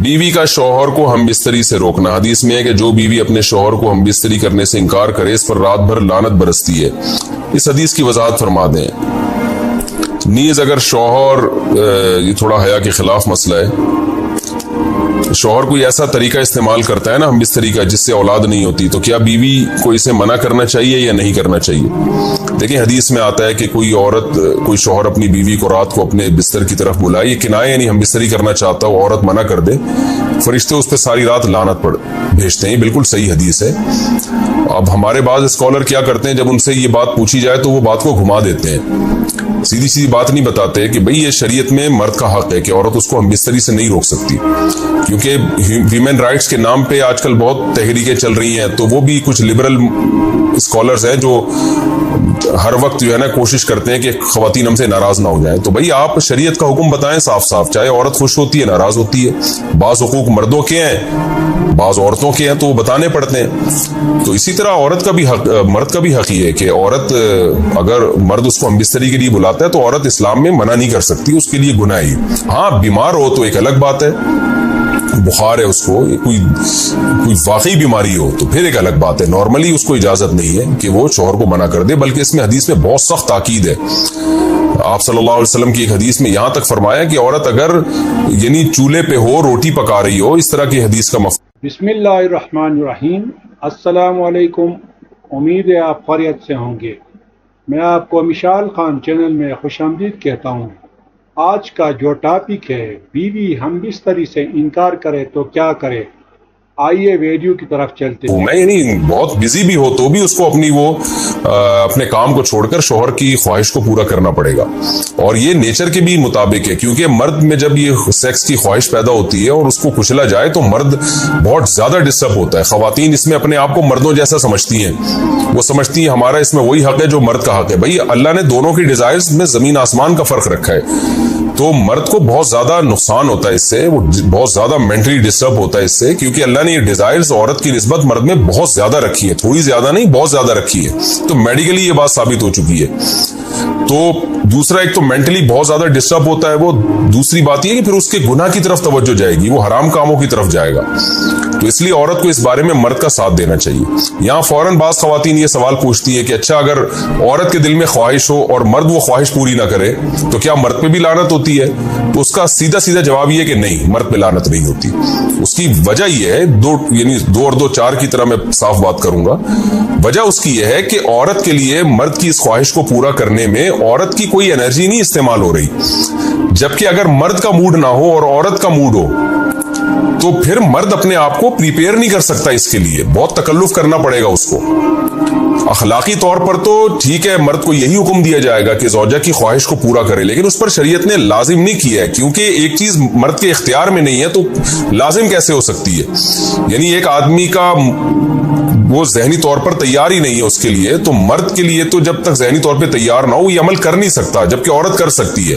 بیوی کا شوہر کو ہم بستری سے روکنا. حدیث میں ہے کہ جو بیوی اپنے شوہر کو ہم بستری کرنے سے انکار کرے اس پر رات بھر لعنت برستی ہے. اس حدیث کی وضاحت فرما دیں. نیز اگر شوہر، یہ تھوڑا حیا کے خلاف مسئلہ ہے، شوہر کوئی ایسا طریقہ استعمال کرتا ہے نا ہم بستری کا جس سے اولاد نہیں ہوتی، تو کیا بیوی کو اسے منع کرنا چاہیے یا نہیں کرنا چاہیے؟ دیکھیں حدیث میں آتا ہے کہ کوئی عورت، کوئی شوہر اپنی بیوی کو رات کو اپنے بستر کی طرف بلائے، یہ کنایہ یعنی ہم بستری کرنا چاہتا ہو، عورت منع کر دے، فرشتے اس پہ ساری رات لعنت بھیجتے ہیں. بالکل صحیح حدیث ہے. اب ہمارے بعض اسکالر کیا کرتے ہیں، جب ان سے یہ بات پوچھی جائے تو وہ بات کو گھما دیتے ہیں، سیدھی سیدھی بات نہیں بتاتے کہ بھئی یہ شریعت میں مرد کا حق ہے کہ عورت اس کو ہم بستری سے نہیں روک سکتی. کیونکہ ویمن رائٹس کے نام پہ آج کل بہت تحریکیں چل رہی ہیں، تو وہ بھی کچھ لبرل اسکالرز ہیں جو ہر وقت جو ہے نا کوشش کرتے ہیں کہ خواتین ہم سے ناراض نہ ہو جائیں. تو بھئی آپ شریعت کا حکم بتائیں صاف صاف، چاہے عورت خوش ہوتی ہے ناراض ہوتی ہے. بعض حقوق مردوں کے ہیں، بعض عورتوں کے ہیں، تو وہ بتانے پڑتے ہیں. تو اسی طرح عورت کا بھی حق، مرد کا بھی حق یہ ہے کہ عورت، اگر مرد اس کو ہم بستری کے لیے بلاتا ہے تو عورت اسلام میں منع نہیں کر سکتی، اس کے لیے گناہ ہی. ہاں بیمار ہو تو ایک الگ بات ہے، بخار ہے اس کو، کوئی واقعی بیماری ہو تو پھر ایک الگ بات ہے. نارملی اس کو اجازت نہیں ہے کہ وہ شوہر کو منع کر دے، بلکہ اس میں حدیث میں بہت سخت تاکید ہے. آپ صلی اللہ علیہ وسلم کی ایک حدیث میں یہاں تک فرمایا کہ عورت اگر یعنی چولہے پہ ہو، روٹی پکا رہی ہو، اس طرح کی حدیث کا بسم اللہ الرحمن الرحیم. السلام علیکم، امید ہے آپ خیریت سے ہوں گے. میں آپ کو مشال خان چینل میں خوش آمدید کہتا ہوں. آج کا جو ٹاپک ہے، بیوی ہم بستری سے انکار کرے تو کیا کرے، آئیے ویڈیو کی طرف چلتے ہیں. میں یعنی بہت بزی بھی ہو تو بھی اس کو اپنے کام کو چھوڑ کر شوہر کی خواہش کو پورا کرنا پڑے گا. اور یہ نیچر کے بھی مطابق ہے، کیونکہ مرد میں جب یہ سیکس کی خواہش پیدا ہوتی ہے اور اس کو کچلا جائے تو مرد بہت زیادہ ڈسٹرب ہوتا ہے. خواتین اس میں اپنے آپ کو مردوں جیسا سمجھتی ہیں، وہ سمجھتی ہیں ہمارا اس میں وہی حق ہے جو مرد کا حق ہے. بھائی اللہ نے دونوں کی ڈیزائرز میں زمین آسمان کا فرق رکھا ہے. تو مرد کو بہت زیادہ نقصان ہوتا ہے اس سے، وہ بہت زیادہ مینٹلی ڈسٹرب ہوتا ہے اس سے، کیونکہ اللہ نے یہ ڈیزائرز عورت کی نسبت مرد میں بہت زیادہ رکھی ہے، تھوڑی زیادہ نہیں بہت زیادہ رکھی ہے. تو میڈیکلی یہ بات ثابت ہو چکی ہے. تو دوسرا ایک تو مینٹلی بہت زیادہ ڈسٹرب ہوتا ہے وہ، دوسری بات یہ کہ پھر اس کے گناہ کی طرف توجہ جائے گی، وہ حرام کاموں کی طرف جائے گا. تو اس لیے عورت کو اس بارے میں مرد کا ساتھ دینا چاہیے. یہاں فوراً بعض خواتین یہ سوال پوچھتی ہیں کہ اچھا اگر عورت کے دل میں خواہش ہو اور مرد وہ خواہش پوری نہ کرے تو کیا مرد پہ بھی لعنت ہوتی ہے؟ تو اس کا سیدھا سیدھا جواب یہ ہے کہ نہیں، مرد پہ لعنت نہیں ہوتی. اس کی وجہ یہ ہے، دو اور دو چار کی طرح میں صاف بات کروں گا. وجہ اس کی یہ ہے کہ عورت کے لیے مرد کی اس خواہش کو پورا کرنے میں عورت کی کوئی انرجی نہیں استعمال ہو رہی. جبکہ اگر مرد کا موڈ نہ ہو اور عورت کا موڈ ہو تو پھر مرد اپنے آپ کو پریپیئر نہیں کر سکتا، اس کے لیے بہت تکلف کرنا پڑے گا اس کو. اخلاقی طور پر تو ٹھیک ہے، مرد کو یہی حکم دیا جائے گا کہ زوجہ کی خواہش کو پورا کرے، لیکن اس پر شریعت نے لازم نہیں کیا ہے، کیونکہ ایک چیز مرد کے اختیار میں نہیں ہے تو لازم کیسے ہو سکتی ہے؟ یعنی ایک آدمی کا وہ ذہنی طور پر تیار ہی نہیں ہے اس کے لیے، تو مرد کے لیے تو جب تک ذہنی طور پہ تیار نہ ہو یہ عمل کر نہیں سکتا، جبکہ عورت کر سکتی ہے.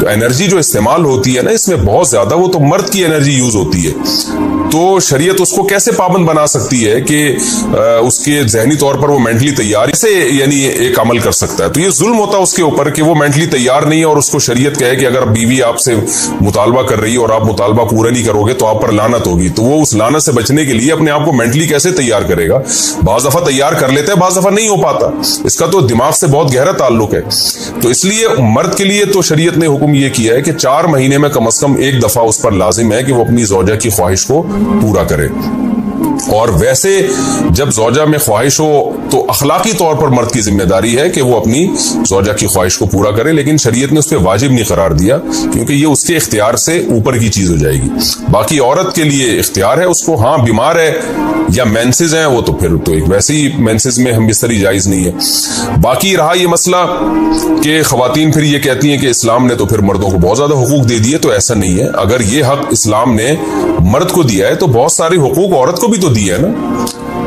تو انرجی جو استعمال ہوتی ہے نا اس میں بہت زیادہ، وہ تو مرد کی انرجی یوز ہوتی ہے. تو شریعت اس کو کیسے پابند بنا سکتی ہے کہ اس کے ذہنی طور پر وہ مینٹلی تیار سے یعنی ایک عمل کر سکتا ہے؟ تو یہ ظلم ہوتا ہے اس کے اوپر کہ وہ مینٹلی تیار نہیں ہے اور اس کو شریعت کہے کہ اگر بیوی آپ سے مطالبہ کر رہی ہے اور آپ مطالبہ پورا نہیں کرو گے تو آپ پر لعنت ہوگی. تو وہ اس لعنت سے بچنے کے لیے اپنے آپ کو مینٹلی کیسے تیار کرے گا؟ بعض دفعہ تیار کر لیتا ہے، بعض دفعہ نہیں ہو پاتا. اس کا تو دماغ سے بہت گہرا تعلق ہے. تو اس لیے مرد کے لیے تو شریعت نے حکم یہ کیا ہے کہ 4 مہینے میں کم از کم ایک دفعہ اس پر لازم ہے کہ وہ اپنی زوجہ کی خواہش کو پورا کرے. اور ویسے جب زوجہ میں خواہش ہو تو اخلاقی طور پر مرد کی ذمہ داری ہے کہ وہ اپنی زوجہ کی خواہش کو پورا کرے، لیکن شریعت نے اس پہ واجب نہیں قرار دیا کیونکہ یہ اس کے اختیار سے اوپر کی چیز ہو جائے گی. باقی عورت کے لیے اختیار ہے اس کو، ہاں بیمار ہے یا مینسز ہیں وہ تو پھر تو ایک ویسے ہی مینسز میں ہم بستری جائز نہیں ہے. باقی رہا یہ مسئلہ کہ خواتین پھر یہ کہتی ہیں کہ اسلام نے تو پھر مردوں کو بہت زیادہ حقوق دے دیے، تو ایسا نہیں ہے. اگر یہ حق اسلام نے مرد کو دیا ہے تو بہت سارے حقوق عورت کو بھی تو دیا ہے نا.